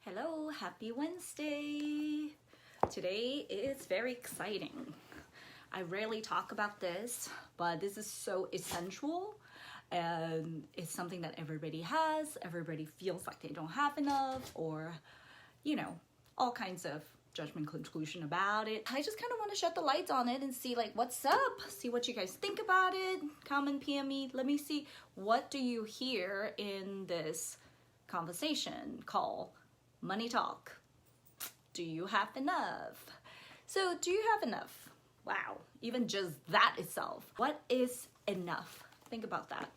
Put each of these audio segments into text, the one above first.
Hello, happy Wednesday. Today is very exciting. I rarely talk about this, but this is so essential and it's something that everybody has. Everybody feels like they don't have enough or, all kinds of judgment conclusion about it. I just kind of want to shut the lights on it and see what's up, see what you guys think about it. Comment, PM me, let me see what do you hear in this conversation call money talk. Do you have enough? So do you have enough? Wow, even just that itself. What is enough? Think about that.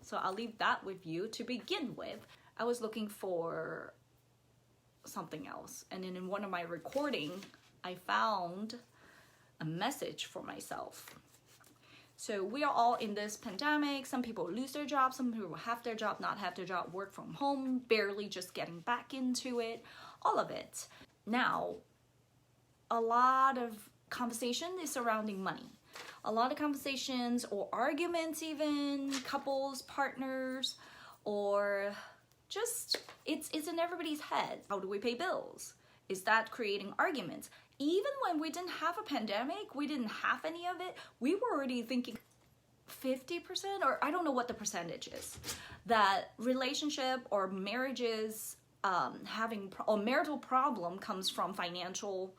So I'll leave that with you to begin with. I was looking for something else, and then in one of my recording, I found a message for myself. So we are all in this pandemic. Some people lose their job, some people have their job, not have their job, work from home, barely just getting back into it, all of it. Now, a lot of conversation is surrounding money. A lot of conversations or arguments, even couples, partners, or just it's in everybody's head. How do we pay bills? Is that creating arguments? Even when we didn't have a pandemic, we didn't have any of it, we were already thinking 50%, or I don't know what the percentage is, that relationship or marriages or marital problem comes from financial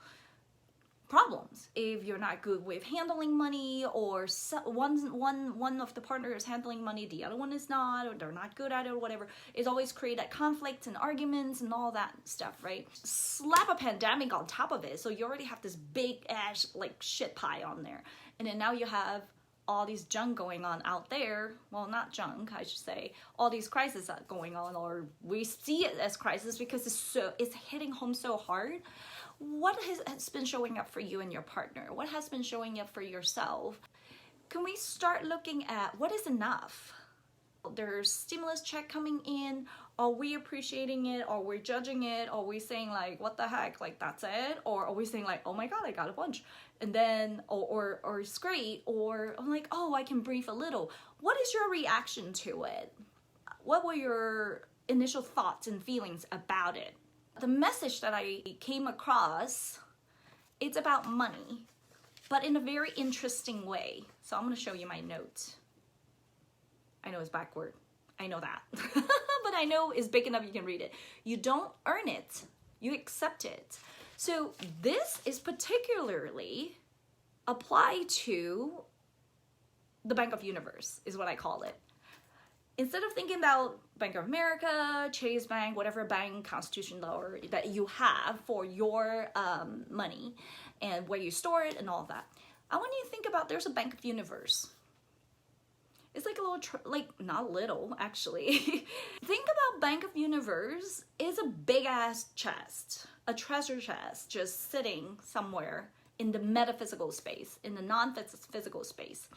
problems. If you're not good with handling money, or one of the partners is handling money, the other one is not, or they're not good at it, or whatever, it's always created conflicts and arguments and all that stuff, right? Slap a pandemic on top of it, so you already have this big ass shit pie on there, and then now you have all these junk going on out there. Well, not junk, I should say. All these crises that going on, or we see it as crisis because it's hitting home so hard. What has been showing up for you and your partner? What has been showing up for yourself? Can we start looking at what is enough? There's stimulus check coming in. Are we appreciating it? Are we judging it? Are we saying what the heck, that's it? Or are we saying oh my God, I got a bunch, and then or it's great, or I'm oh, I can breathe a little. What is your reaction to it? What were your initial thoughts and feelings about it? The message that I came across, it's about money, but in a very interesting way. So I'm going to show you my notes. I know it's backward. I know that. But I know it's big enough you can read it. You don't earn it. You accept it. So this is particularly applied to the Bank of Universe, is what I call it. Instead of thinking about Bank of America, Chase Bank, whatever bank constitution law that you have for your money and where you store it and all of that, I want you to think about there's a Bank of Universe. It's like a little, not little, actually. Think about Bank of Universe is a big ass chest, a treasure chest just sitting somewhere in the metaphysical space, in the non-physical space.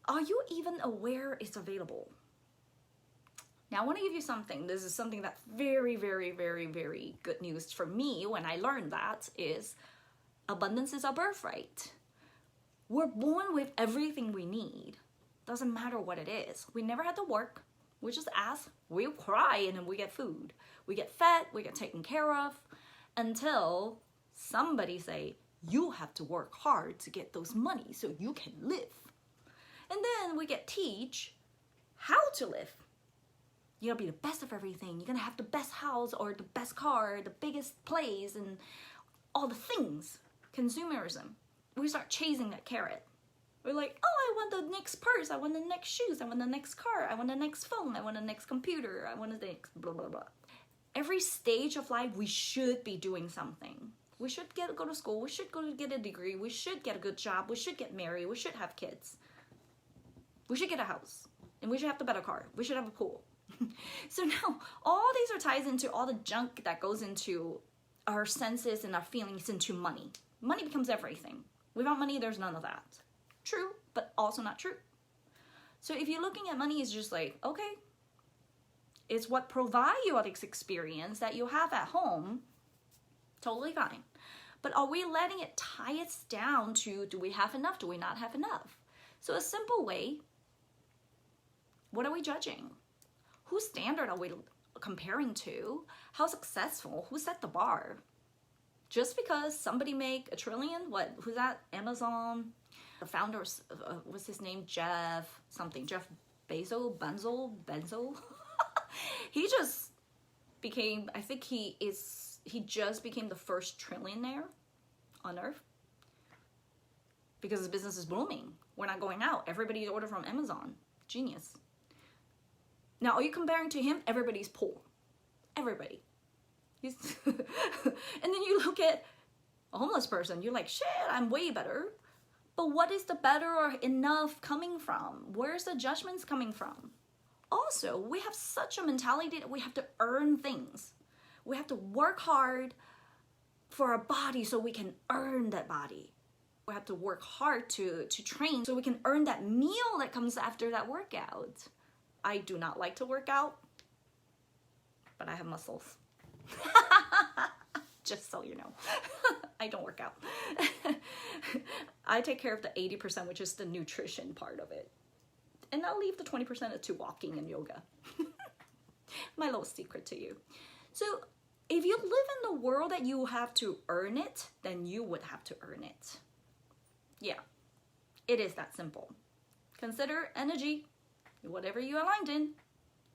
Are you even aware it's available? Now, I want to give you something. This is something that's very, very, very, very good news for me when I learned that is abundance is our birthright. We're born with everything we need. Doesn't matter what it is. We never had to work. We just ask, we cry, and then we get food. We get fed, we get taken care of, until somebody say, you have to work hard to get those money so you can live. And then we get teach how to live. You're gonna be the best of everything. You're gonna have the best house or the best car, the biggest place, and all the things. Consumerism. We start chasing that carrot. We're oh, I want the next purse, I want the next shoes, I want the next car, I want the next phone, I want the next computer, I want the next blah, blah, blah. Every stage of life, we should be doing something. We should go to school, we should go to get a degree, we should get a good job, we should get married, we should have kids. We should get a house, and we should have the better car, we should have a pool. So now, all these are ties into all the junk that goes into our senses and our feelings into money. Money becomes everything. Without money, there's none of that. True, but also not true. So if you're looking at money, it's just okay, it's what provides you all this experience that you have at home, totally fine. But are we letting it tie us down to, do we have enough, do we not have enough? So a simple way, what are we judging? Whose standard are we comparing to? How successful? Who set the bar? Just because somebody make $1 trillion, what? Who's that? Amazon, the founder, what's his name? Jeff Benzo. He just became, I think he just became the first trillionaire on earth because his business is booming. We're not going out. Everybody order from Amazon. Genius. Now, are you comparing to him? Everybody's poor. Everybody. And then you look at a homeless person. You're like, shit, I'm way better. But what is the better or enough coming from? Where's the judgments coming from? Also, we have such a mentality that we have to earn things. We have to work hard for our body so we can earn that body. We have to work hard to train so we can earn that meal that comes after that workout. I do not like to work out, but I have muscles. Just so you know. I don't work out. I take care of the 80%, which is the nutrition part of it. And I'll leave the 20% to walking and yoga. My little secret to you. So if you live in the world that you have to earn it, then you would have to earn it. Yeah, it is that simple. Consider energy. Whatever you aligned in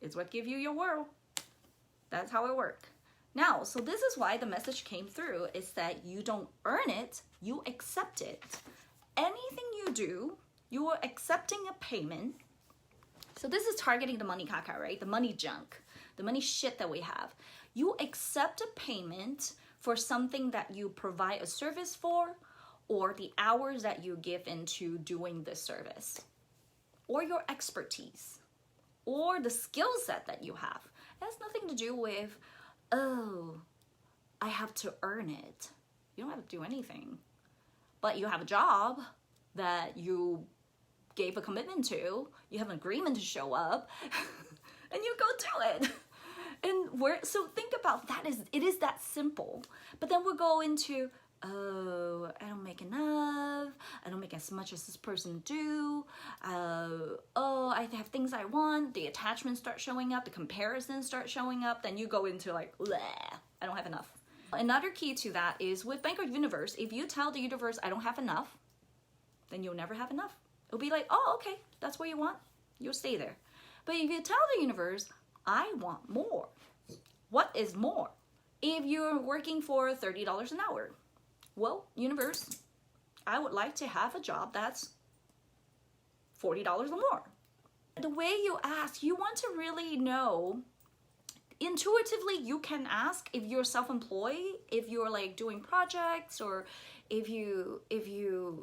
is what gives you your world. That's how it works. Now, so this is why the message came through, is that you don't earn it, you accept it. Anything you do, you are accepting a payment. So this is targeting the money caca, right? The money junk, the money shit that we have. You accept a payment for something that you provide a service for, or the hours that you give into doing this service, or your expertise, or the skill set that you have. It has nothing to do with, oh, I have to earn it. You don't have to do anything. But you have a job that you gave a commitment to, you have an agreement to show up, and you go do it. And so think about that, it is that simple. But then we'll go into, oh, I don't make enough, I don't make as much as this person do, oh, I have things I want, the attachments start showing up, the comparisons start showing up, then you go into like, bleh, I don't have enough. Another key to that is with Bank of Universe, if you tell the universe I don't have enough, then you'll never have enough. It'll be like, oh, okay, that's what you want, you'll stay there. But if you tell the universe, I want more, what is more? If you're working for $30 an hour, well, universe, I would like to have a job that's $40 or more. The way you ask, you want to really know, intuitively you can ask if you're self-employed, if you're like doing projects, or if you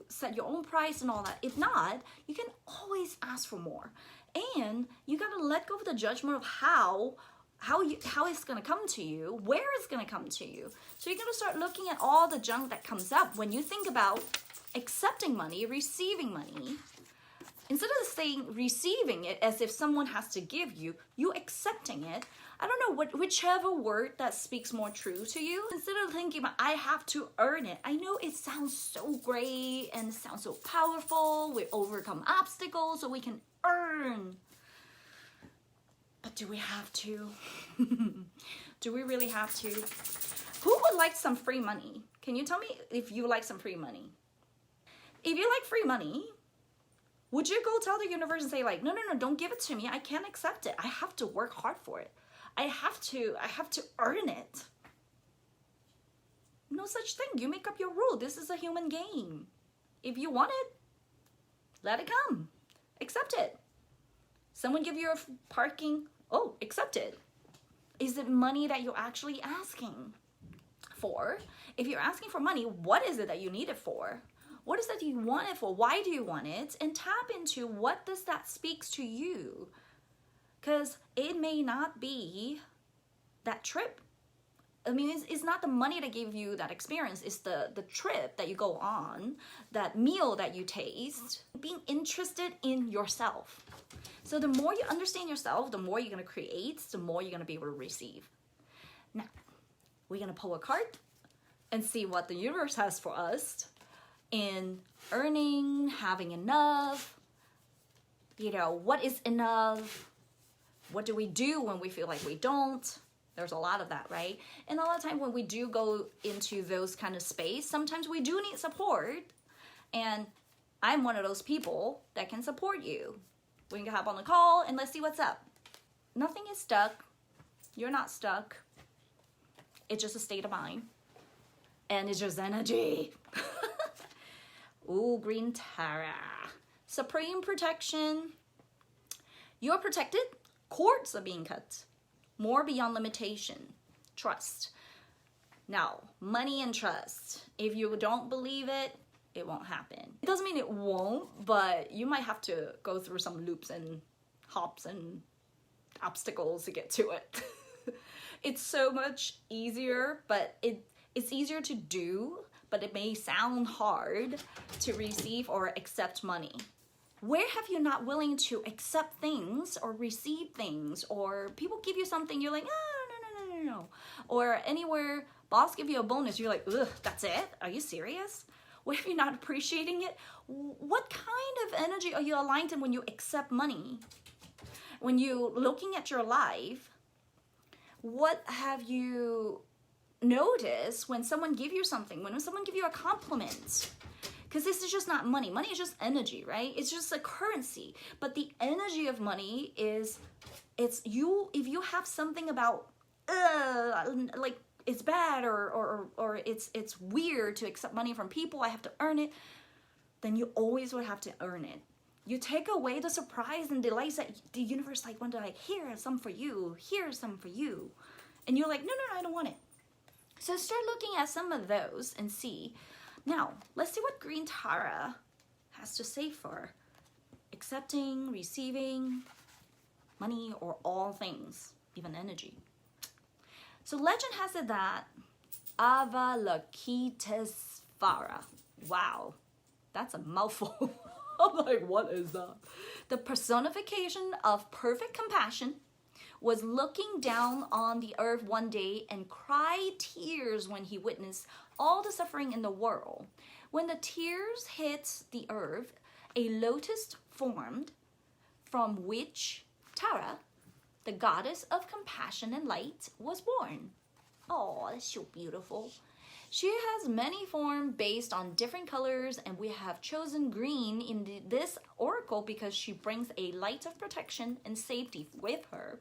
set your own price and all that. If not, you can always ask for more. And you gotta let go of the judgment of how it's gonna come to you, where it's gonna come to you. So you're gonna start looking at all the junk that comes up when you think about accepting money, receiving money. Instead of saying receiving it as if someone has to give you, you accepting it. I don't know, whichever word that speaks more true to you. Instead of thinking about, I have to earn it. I know it sounds so great and it sounds so powerful. We overcome obstacles so we can earn. But do we have to? Do we really have to? Who would like some free money? Can you tell me if you like some free money? If you like free money, would you go tell the universe and say like, no, don't give it to me. I can't accept it. I have to work hard for it. I have to earn it. No such thing. You make up your rule. This is a human game. If you want it, let it come. Accept it. Someone give you a parking, oh, accept it. Is it money that you're actually asking for? If you're asking for money, what is it that you need it for? What is it that you want it for? Why do you want it? And tap into what does that speaks to you? Because it may not be that trip. I mean, it's not the money that gave you that experience. It's the trip that you go on, that meal that you taste, being interested in yourself. So the more you understand yourself, the more you're going to create, the more you're going to be able to receive. Now, we're going to pull a card and see what the universe has for us in earning, having enough, what is enough, What do we do when we feel like we don't? There's a lot of that, right? And a lot of time when we do go into those kind of space, sometimes we do need support. And I'm one of those people that can support you. We can hop on the call and let's see what's up. Nothing is stuck. You're not stuck. It's just a state of mind. And it's just energy. Ooh, Green Tara. Supreme protection. You're protected. Cords are being cut. More beyond limitation. Trust. Now, money and trust. If you don't believe it, it won't happen. It doesn't mean it won't, but you might have to go through some loops and hops and obstacles to get to it. It's so much easier, but it's easier to do, but it may sound hard to receive or accept money. Where have you not willing to accept things or receive things, or people give you something, you're like, oh, no. Or anywhere, boss give you a bonus, you're like, ugh, that's it? Are you serious? Where have you not appreciating it? What kind of energy are you aligned in when you accept money? When you looking at your life, what have you noticed when someone give you something, when someone give you a compliment? Because this is just not money. Money is just energy, right? It's just a currency. But the energy of money is, it's you, if you have something about, like it's bad or it's weird to accept money from people, I have to earn it, then you always would have to earn it. You take away the surprise and delights that the universe like wanted, like, here's some for you, here's some for you. And you're like, no, I don't want it. So start looking at some of those and see. Now, let's see what Green Tara has to say for accepting, receiving money, or all things, even energy. So legend has it that Avalokitesvara. Wow, that's a mouthful. I'm like, what is that? The personification of perfect compassion was looking down on the earth one day and cried tears when he witnessed all the suffering in the world. When the tears hit the earth, a lotus formed from which Tara, the goddess of compassion and light, was born. Oh, that's so beautiful. She has many forms based on different colors, and we have chosen green in this oracle because she brings a light of protection and safety with her.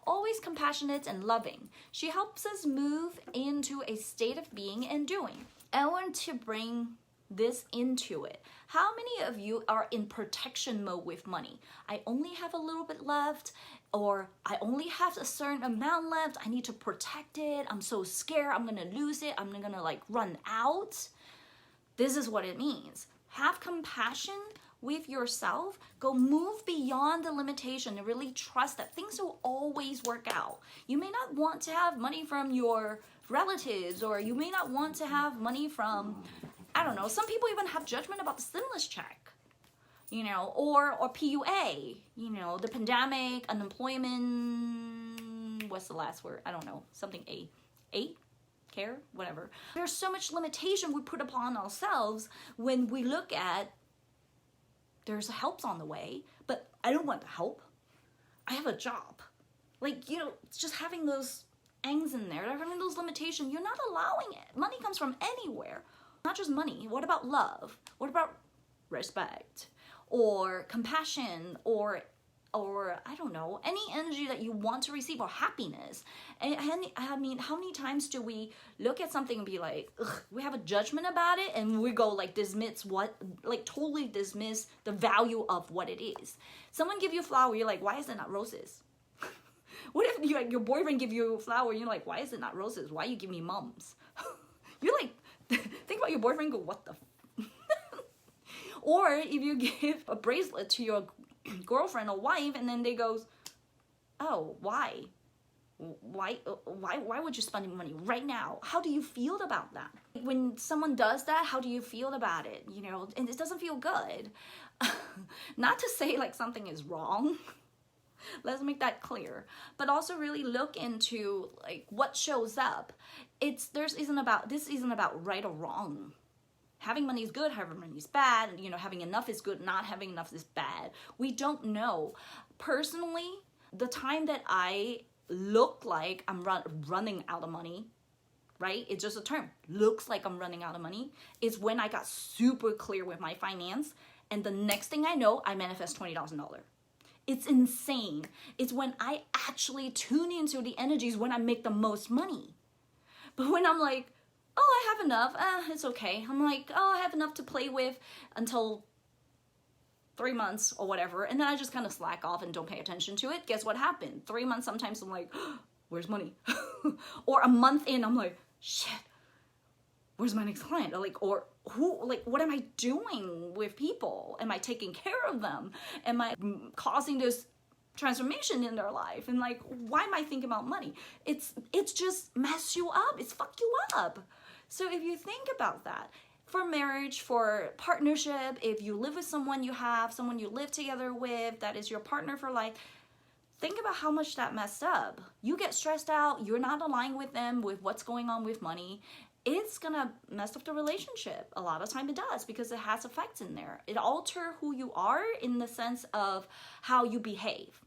Always compassionate and loving, she helps us move into a state of being and doing. I want to bring this into it. How many of you are in protection mode with money? I only have a little bit left, or I only have a certain amount left. I need to protect it. I'm so scared I'm gonna lose it. I'm gonna like run out. This is what it means. Have compassion with yourself. Go move beyond the limitation and really trust that things will always work out. You may not want to have money from your relatives, or you may not want to have money from, I don't know, some people even have judgment about the stimulus check, you know, or PUA, you know, the pandemic, unemployment, what's the last word? I don't know, something care, whatever. There's so much limitation we put upon ourselves when we look at there's helps on the way, but I don't want the help. I have a job. Like, you know, just having those angs in there, having those limitations, you're not allowing it. Money comes from anywhere. Not just money. What about love? What about respect? Or compassion? Or I don't know, any energy that you want to receive, or happiness. And I mean, how many times do we look at something and be like, ugh, we have a judgment about it, and we go like dismiss totally dismiss the value of what it is. Someone give you a flower, you're like, why is it not roses? What if your boyfriend give you a flower, and you're like, why is it not roses? Why you give me mums? You're like, think about your boyfriend, go, what the Or if you give a bracelet to your girlfriend or wife, and then they goes, oh, why would you spend money right now? How do you feel about that? When someone does that, how do you feel about it? You know, and it doesn't feel good. Not to say like something is wrong. Let's make that clear. But also really look into like what shows up. This isn't about right or wrong. Having money is good, having money is bad. You know, having enough is good, not having enough is bad. We don't know. Personally, The time that I look like I'm running out of money, right? It's just a term. Looks like I'm running out of money is when I got super clear with my finance. And the next thing I know, I manifest $20,000. It's insane. It's when I actually tune into the energies when I make the most money. But when I'm like, oh, I have enough, it's okay. I'm like, oh, I have enough to play with until 3 months or whatever. And then I just kind of slack off and don't pay attention to it. Guess what happened? 3 months, sometimes I'm like, oh, where's money? Or a month in, I'm like, shit, where's my next client? Or who, like, what am I doing with people? Am I taking care of them? Am I causing this transformation in their life? And like, why am I thinking about money? It's just mess you up. It's fuck you up. So if you think about that, for marriage, for partnership, if you live with someone you live together with, that is your partner for life, think about how much that messed up. You get stressed out, you're not aligned with them, with what's going on with money. It's gonna mess up the relationship. A lot of time it does, because it has effects in there. It alters who you are in the sense of how you behave.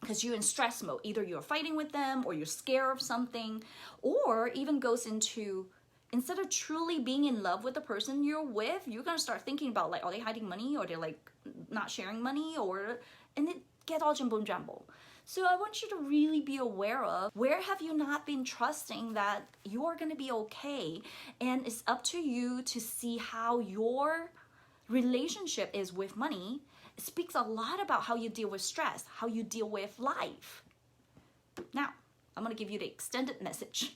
Because you're in stress mode. Either you're fighting with them, or you're scared of something, or even goes into, instead of truly being in love with the person you're with, you're gonna start thinking about, like, are they hiding money, or they're like not sharing money, and it gets all jumbo jumbo. So I want you to really be aware of, where have you not been trusting that you're gonna be okay? And it's up to you to see how your relationship is with money. It speaks a lot about how you deal with stress, how you deal with life. Now, I'm gonna give you the extended message.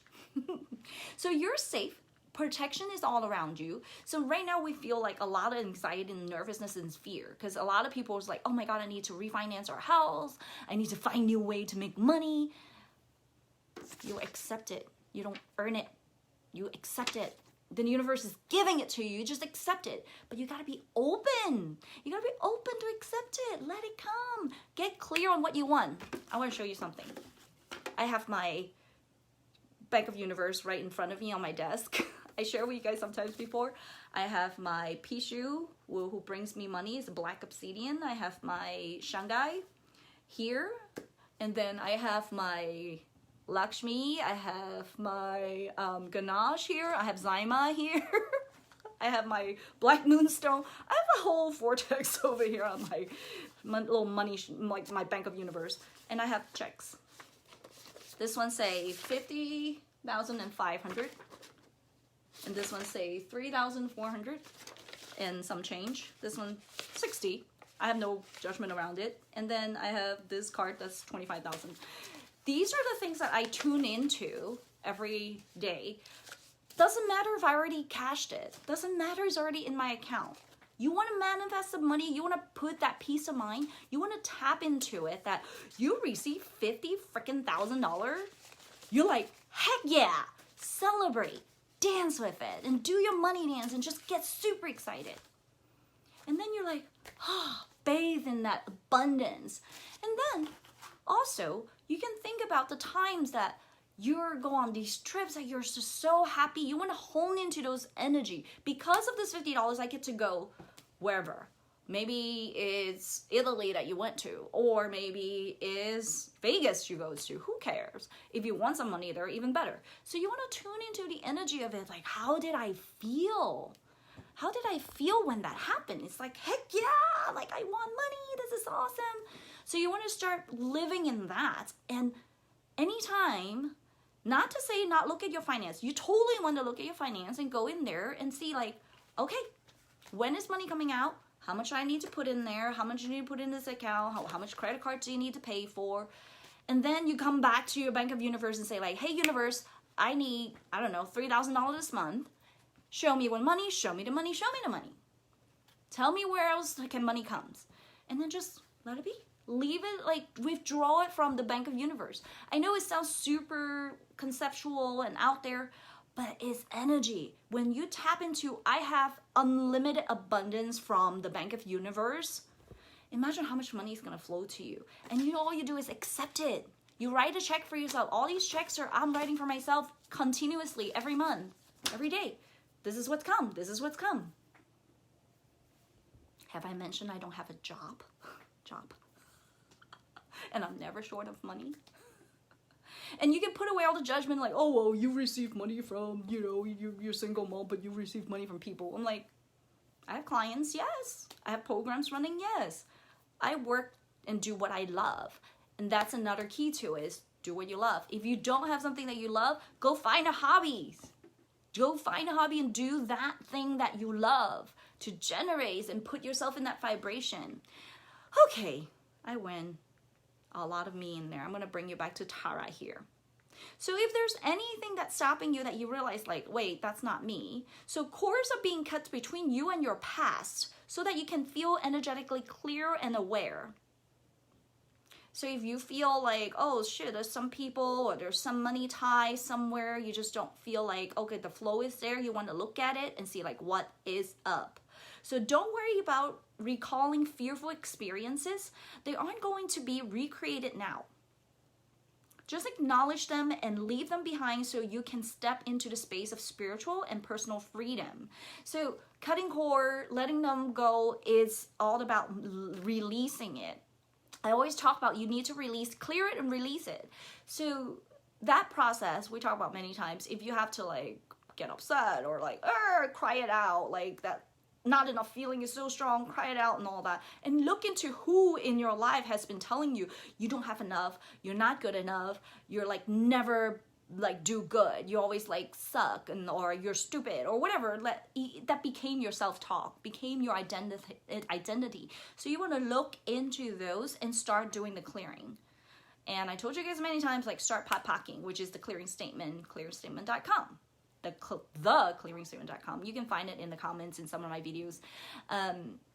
So you're safe. Protection is all around you. So right now we feel like a lot of anxiety and nervousness and fear, because a lot of people is like, oh my God, I need to refinance our house. I need to find a new way to make money. You accept it. You don't earn it. You accept it. The universe is giving it to you. You just accept it. But you gotta be open. You gotta be open to accept it. Let it come. Get clear on what you want. I wanna show you something. I have my Bank of Universe right in front of me on my desk. I share with you guys sometimes before. I have my Pishu, who brings me money, is a black obsidian. I have my Shanghai here. And then I have my Lakshmi. I have my Ganesh here. I have Zaima here. I have my black moonstone. I have a whole vortex over here on my little money, like my Bank of Universe. And I have checks. This one say 50,500. And this one say 3,400 and some change. This one 60. I have no judgment around it. And then I have this card that's 25,000. These are the things that I tune into every day. Doesn't matter if I already cashed it. Doesn't matter, it's already in my account. You want to manifest the money. You want to put that peace of mind. You want to tap into it that you receive $50,000. You're like, heck yeah, celebrate, dance with it, and do your money dance and just get super excited. And then you're like, oh, bathe in that abundance. And then also, you can think about the times that you're go on these trips that you're just so happy. You want to hone into those energy. Because of this $50, I get to go wherever. Maybe it's Italy that you went to, or maybe it's Vegas you go to. Who cares? If you want some money there, even better. So you want to tune into the energy of it. Like, how did I feel? How did I feel when that happened? It's like, heck yeah, like I want money. This is awesome. So you want to start living in that. And anytime, not to say not look at your finance. You totally want to look at your finance and go in there and see like, okay, when is money coming out? How much do I need to put in there? How much do you need to put in this account? How much credit cards do you need to pay for? And then you come back to your Bank of Universe and say like, hey, universe, I need, I don't know, $3,000 this month. Show me when money, show me the money, show me the money. Tell me where else can money comes. And then just let it be. Leave it, like withdraw it from the Bank of Universe. I know it sounds super conceptual and out there, but it's energy. When you tap into, I have unlimited abundance from the Bank of Universe, imagine how much money is gonna flow to you. And all you do is accept it. You write a check for yourself. All these checks I'm writing for myself continuously every month, every day. This is what's come, this is what's come. Have I mentioned I don't have a job? and I'm never short of money. And you can put away all the judgment like, oh, well, you receive money from, you know, you're single mom, but you receive money from people. I'm like, I have clients, yes. I have programs running, yes. I work and do what I love. And that's another key to it, is do what you love. If you don't have something that you love, go find a hobby. Go find a hobby and do that thing that you love to generate and put yourself in that vibration. Okay, I win. A lot of me in there. I'm going to bring you back to Tara here. So if there's anything that's stopping you that you realize like, wait, that's not me. So cords are being cut between you and your past so that you can feel energetically clear and aware. So if you feel like, oh shit, there's some people or there's some money tie somewhere, you just don't feel like, okay, the flow is there. You want to look at it and see like what is up. So don't worry about recalling fearful experiences. They aren't going to be recreated now. Just acknowledge them and leave them behind so you can step into the space of spiritual and personal freedom. So cutting cord, letting them go is all about releasing it. I always talk about you need to release, clear it and release it. So that process we talk about many times. If you have to like get upset or like cry it out, like that not enough feeling is so strong, cry it out and all that. And look into who in your life has been telling you, you don't have enough, you're not good enough, you're like never like do good, you always like suck, and or you're stupid or whatever. That became your self-talk, became your identity. So you want to look into those and start doing the clearing. And I told you guys many times, like start pot packing, which is the clearing statement, clearstatement.com. The clearingstatement.com. You can find it in the comments in some of my videos.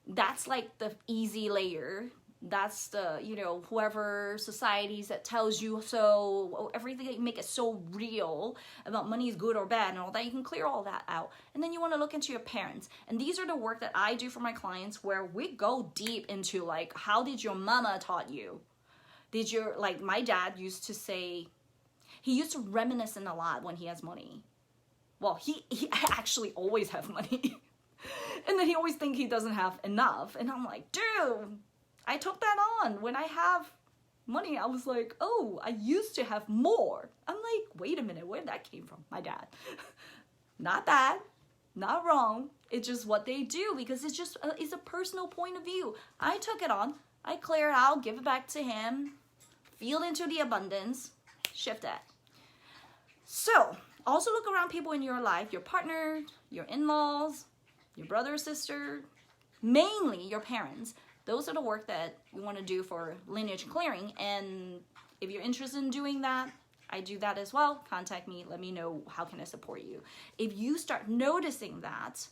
That's like the easy layer. That's the, you know, whoever societies that tells you so, everything, make it so real about money is good or bad and all that. You can clear all that out. And then you want to look into your parents. And these are the work that I do for my clients, where we go deep into like, how did your mama taught you? Did your, like my dad used to say, he used to reminisce a lot when he has money. Well, he actually always have money. And then he always think he doesn't have enough. And I'm like, dude, I took that on. When I have money, I was like, oh, I used to have more. I'm like, wait a minute, where did that came from? My dad. Not bad, not wrong. It's just what they do, because it's just, it's a personal point of view. I took it on, I clear it out, give it back to him, feel into the abundance, shift that. So, also look around people in your life, your partner, your in-laws, your brother or sister, mainly your parents. Those are the work that you want to do for lineage clearing. And if you're interested in doing that, I do that as well. Contact me. Let me know how can I support you. If you start noticing that,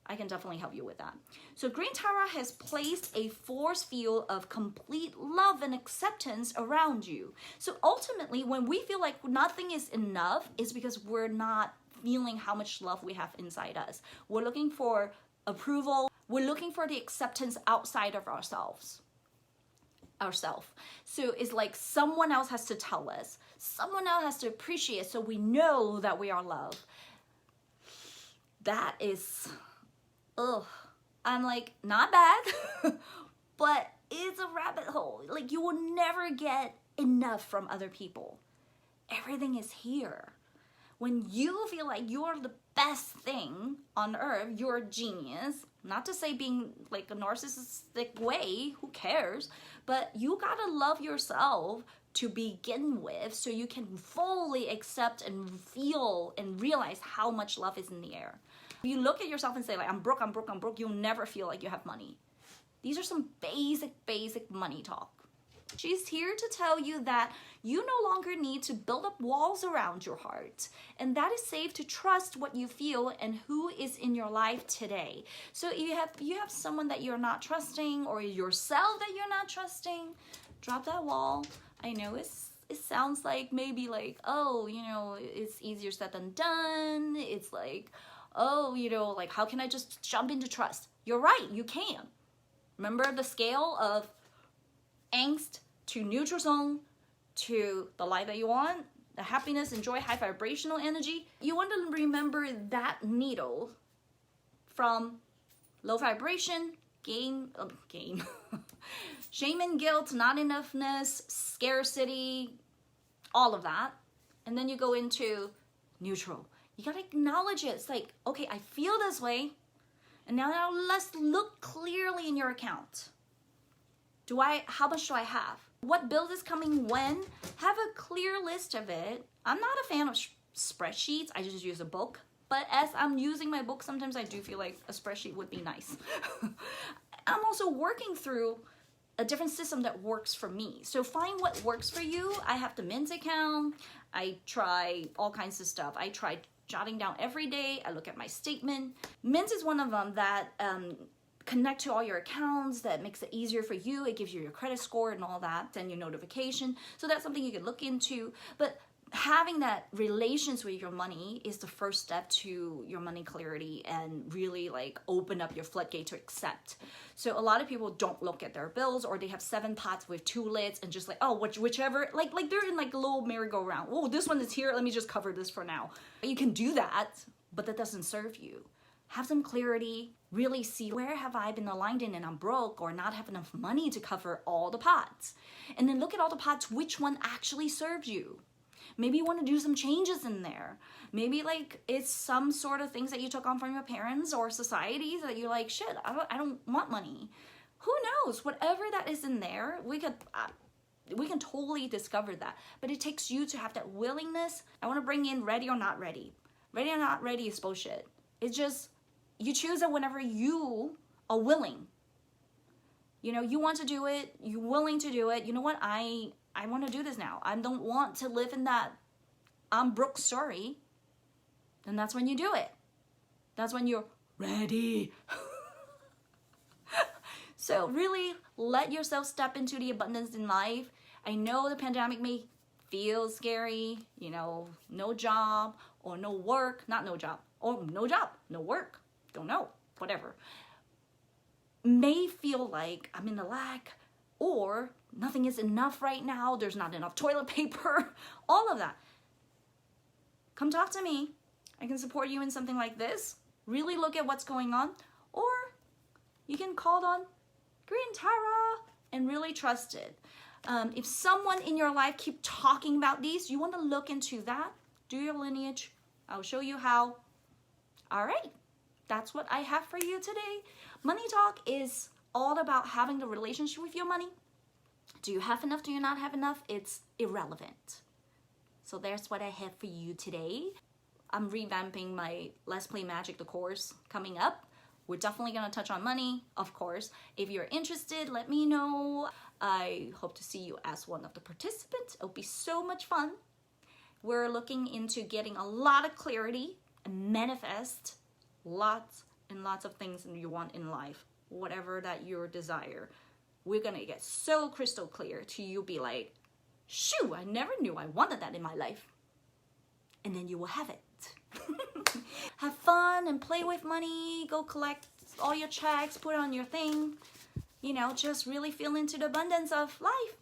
I can definitely help you with that. So Green Tara has placed a force field of complete love and acceptance around you. So ultimately, when we feel like nothing is enough, it's because we're not feeling how much love we have inside us. We're looking for approval. We're looking for the acceptance outside of ourselves. So it's like someone else has to tell us. Someone else has to appreciate, so we know that we are loved. That is, I'm like, not bad, but it's a rabbit hole. Like, you will never get enough from other people. Everything is here. When you feel like you're the best thing on earth, you're a genius. Not to say being like a narcissistic way, who cares? But you gotta love yourself to begin with, so you can fully accept and feel and realize how much love is in the air. If you look at yourself and say like, I'm broke, you'll never feel like you have money. These are some basic money talk. She's here to tell you that you no longer need to build up walls around your heart, and that is safe to trust what you feel and who is in your life today. So if you have someone that you're not trusting, or yourself that you're not trusting, drop that wall. I know it sounds like maybe like, oh, you know, it's easier said than done. It's like, oh, you know, like how can I just jump into trust? You're right, you can. Remember the scale of angst to neutral zone to the life that you want, the happiness and joy, high vibrational energy. You want to remember that needle from low vibration, Shame and guilt, not enoughness, scarcity, all of that. And then you go into neutral. You gotta acknowledge it. It's like, okay, I feel this way. And now let's look clearly in your account. How much do I have? What bill is coming when? Have a clear list of it. I'm not a fan of spreadsheets. I just use a book. But as I'm using my book, sometimes I do feel like a spreadsheet would be nice. I'm also working through a different system that works for me. So find what works for you. I have the Mint account. I try all kinds of stuff. I try jotting down every day. I look at my statement. Mint is one of them that connect to all your accounts, that makes it easier for you. It gives you your credit score and all that, send you notification. So that's something you can look into. But having that relations with your money is the first step to your money clarity and really like open up your floodgate to accept. So a lot of people don't look at their bills, or they have 7 pots with 2 lids and just like, oh, whichever, like they're in like a little merry-go-round. Oh, this one is here. Let me just cover this for now. You can do that, but that doesn't serve you. Have some clarity, really see where have I been aligned in and I'm broke or not have enough money to cover all the pots. And then look at all the pots, which one actually serves you. Maybe you want to do some changes in there. Maybe like it's some sort of things that you took on from your parents or society that you're like, shit, I don't want money. Who knows? Whatever that is in there, we can totally discover that. But it takes you to have that willingness. I want to bring in ready or not ready. Ready or not ready is bullshit. It's just, you choose it whenever you are willing. You know, you want to do it. You're willing to do it. You know what? I want to do this now. I don't want to live in that I'm broke story. Then that's when you do it. That's when you're ready. So really let yourself step into the abundance in life. I know the pandemic may feel scary, you know, no job or no work, not no job, or no job, no work, don't know, whatever. May feel like I'm in the lack, or nothing is enough right now, there's not enough toilet paper, all of that. Come talk to me. I can support you in something like this. Really look at what's going on. Or you can call on Green Tara and really trust it. If someone in your life keep talking about these, you want to look into that. Do your lineage. I'll show you how. All right. That's what I have for you today. Money talk is all about having the relationship with your money. Do you have enough? Do you not have enough? It's irrelevant. So there's what I have for you today. I'm revamping my Let's Play Magic, the course coming up. We're definitely going to touch on money, of course. If you're interested, let me know. I hope to see you as one of the participants. It'll be so much fun. We're looking into getting a lot of clarity and manifest lots and lots of things that you want in life, whatever that your desire. We're going to get so crystal clear to you be like, shoo, I never knew I wanted that in my life. And then you will have it. Have fun and play with money. Go collect all your checks, put it on your thing. You know, just really feel into the abundance of life.